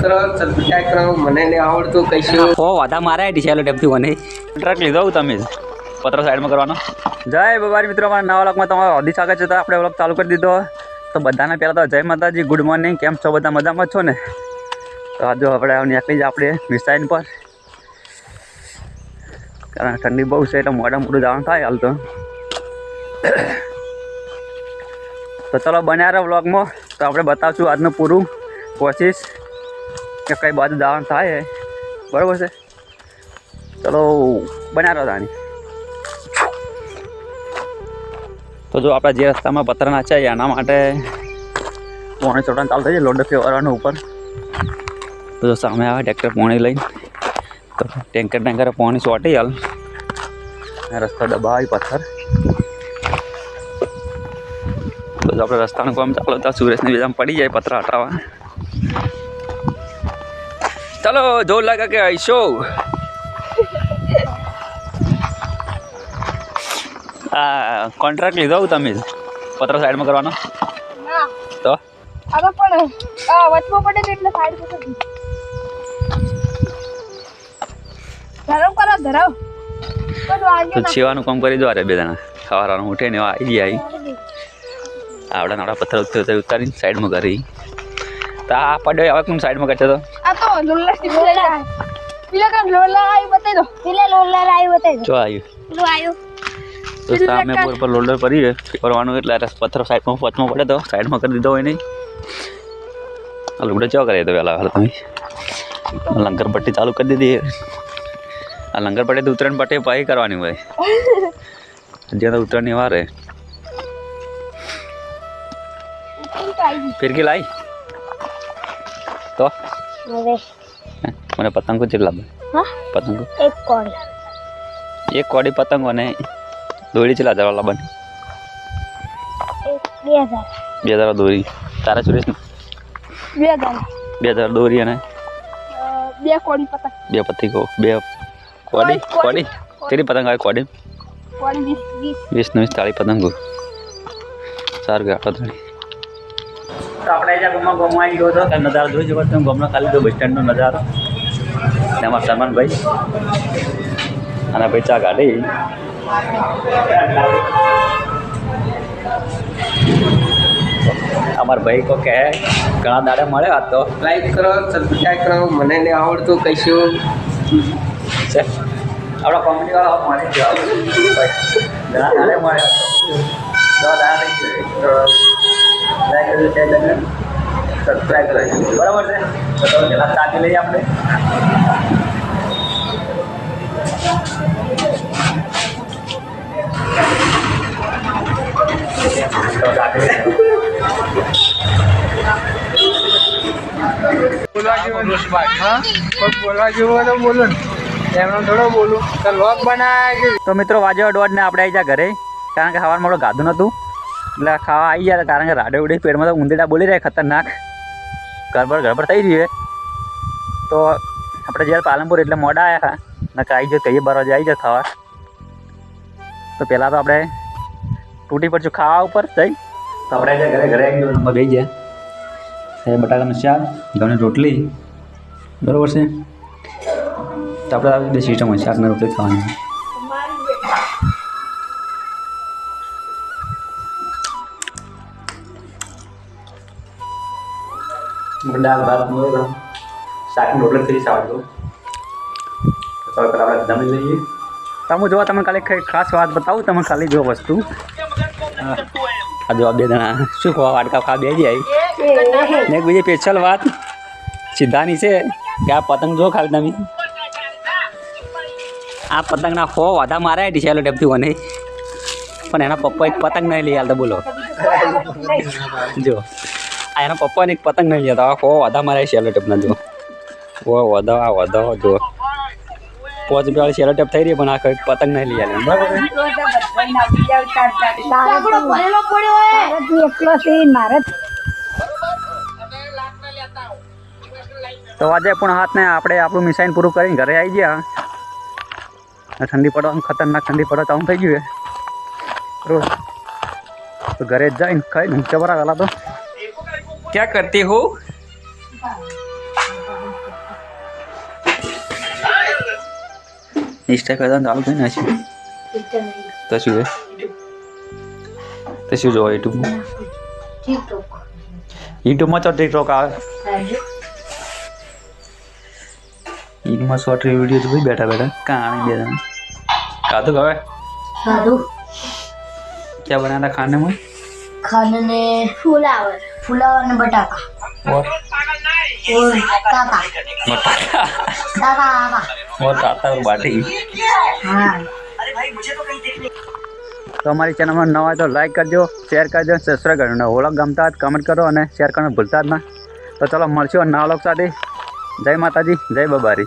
કરો સબસ્ક્રાઇબ કરો મને નહીં આવડતું કઈશું હો વાદા મારા ડીસાલો ટેપથી મને ટ્રક લીધો તમે પત્ર સાઈડમાં કરવાનો જય બબારી મિત્રો અમારા નવા વ્લોગમાં તમારું હાર્દિક સ્વાગત છે તો આપણે વ્લોગ ચાલુ કરી દીધો તો બધાને પહેલાં તો જય માતાજી ગુડ મોર્નિંગ કેમ છો બધા મજામાં છો ને તો આજે આપણે નીકળી જ આપણે મિસાઈન પર કારણ ઠંડી બહુ છે એટલે મોડું જવાનું થાય હાલ તો ચલો બન્યા રહો વ્લોગમાં તો આપણે બતાવશું આજનું પૂરું કોશિશ કે કઈ બાજુ જવાનું થાય બરાબર છે ચલો બન્યા રહો તાણી તો જો આપણે જે રસ્તામાં પથ્થર નાખ્યા એના માટે પોણી ચોટાને ચાલુ થઈ જાય લોડ ફેરવાનું ઉપર તો જો સામે આવે ટ્રેક્ટર પોણી લઈને તો ટેન્કર પોણી ચોટી હાલ રસ્તો દબાવી પથ્થર તો જો આપણે રસ્તાનું કામ ચાલુ હતા સુરેશની બીજામાં પડી જાય પથ્થર હટાવવા ચાલો જોર લાગે કે આઈશો કોન્ટ્રાક્ટ લીધો તમે પત્ર સાઈડમાં કરવાનો તો હવે પણ વચમાં પડે એટલે સાઈડ પર ધરાવ કરો ધરાવ તો છેવાનું કામ કરી દો અરે બે જણા સવારનું ઉઠે ને આવી ગયા આવડા નાવડા પથ્થર ઉતારીને સાઈડમાં કરી તો આ પડ્યો હવે કોણ સાઈડમાં કરશે તો આ તો લોલા સ્ટીપલા પેલા કામ લોલા આવી બતાઈ દો પેલા લોલા આવી બતાઈ દો જો આવ્યું પેલું આવ્યું તો સામે બોર પર લોડર પડી કરવાનું એટલે પથ્થર સાઈડમાં વચમાં પડે તો સાઈડમાં કરી દીધો હોય નહીં આ લુગડે ચો કરીએ તો પહેલાં હાલ તમે લંગર પટ્ટી ચાલુ કરી દીધી આ લંગર પટ્ટી તો ઉત્તરાયણ પટ્ટી પાઈ કરવાની હોય જ્યાં તો ઉત્તરાયણની વાર હે ફિરકી લાવી તો મને પતંગો કેટલા પતંગો એક કોડી પતંગો ને દોરી ચેલા હજાર લાવવાની 2000 દોરી તારા સુરેશ 2000 દોરી અને 2 કોડી પતંગ 2 પતંગો 2 કોડી તેરી પતંગ આવે કોડી 20 40 પતંગો સારું ગાતો ધણી તો આપણે અહીંયા ગામમાં આવી ગયો હતો નજારો જોઈ જવો તમે ગામમાં ખાલી જો બસ સ્ટેન્ડનો નજારો એમાં સલમાનભાઈ અને ભાઈ ચા ગાડી અમારા ભાઈ કો કહે ઘણા દાડે મળે આ તો લાઈક કરો સબસ્ક્રાઇબ કરો મને નહીં આવડતું કઈશું છે આપણા કોમેડી વાળા મળે ઘણા દાડે મળે સબસ્ક્રાઈબ કરો બરાબર છે તો તમે પેલા ચાટી લઈએ આપણે બોલવા જેવું તો બોલો ને એમનો થોડો બોલું તો લોક બનાવે તો મિત્રો વાજ્યો દોઢ ને આપણે આવી ગયા ઘરે કારણ કે ખાવાનું મોડું ગાધું નહોતું એટલે ખાવા આવી ગયા કારણ કે રાડે ઉડી પેટમાં તો ઊંધેડા બોલી રહ્યા ખતરનાક ગડબડ થઈ રહી તો આપણે જ્યારે પાલનપુર એટલે મોડા આવ્યા ને આવી જાય કહીએ 12 વાગે આવી જાય ખાવા તો પહેલાં તો આપણે તૂટી પડશું ખાવા ઉપર જઈ તો આપણે ઘરે આવી ગયો નંબર ગઈ ગયા બટાકાનું શાક ઘઉંની રોટલી બરાબર છે તો આપણે આવી બે સિસ્ટમ હોય શાકને રોટલી ખાવાની દાળ ભાત શાકની રોટલી થઈ સાવડતું તો પહેલાં આપણે જમી લઈએ તમે જો તમે ખાલી ખાસ વાત બતાવું તમે ખાલી જો વસ્તુ આ જો બે જણા શું ખવા વાટકા ખા બે જાય ને એક બીજી સ્પેશિયલ વાત સીધાની છે કે આ પતંગ જો ખાલી તમે આ પતંગના ખો વાધા મારા ડીસાલો ટેપથી મને પણ એના પપ્પા એક પતંગ નહીં લઈ આવતા બોલો જો આ એના પપ્પાને એક પતંગ નહીં લઈ આવતા ખો વાધા મારા શેલો ટેપના જો વધો જો 5 રૂપિયા શેલો ટેપ થઈ રહી પણ આ કંઈક પતંગ નહીં લઈ આવે બરાબર તો આજે પણ હાથને આપણે આપણું મિસાઈન પૂરું કરીને ઘરે આવી ગયા ઠંડી પડવાનું ખતરનાક ઠંડી પડે તો આમ થઈ ગયું બરોબર तो घरे जाइन खाई चबरा वाला तो क्या करती हो ઇન્સ્ટા કરતા ચાલુ કરી નાખ્યું તો શું હે તો શું જોવા યુટ્યુબમાં યુટ્યુબમાં તો ટિકટોક આવે યુટ્યુબમાં શોર્ટ વિડીયો તો ભાઈ બેઠા બેઠા કહાણી બે જણા ખાધું હવે क्या बनाया था खाने में खाने में फुलावर ने बटाका और काका और काता और बाटी हाँ तो हमारी चैनल में नवा है तो लाइक कर दो शेयर कर दो सब्सक्राइब कर दो व्लॉग गमता है कमेंट करो और शेयर करना भूलता ना तो चलो મળશું નવા લોક સાથે જય માતાજી જય બબારી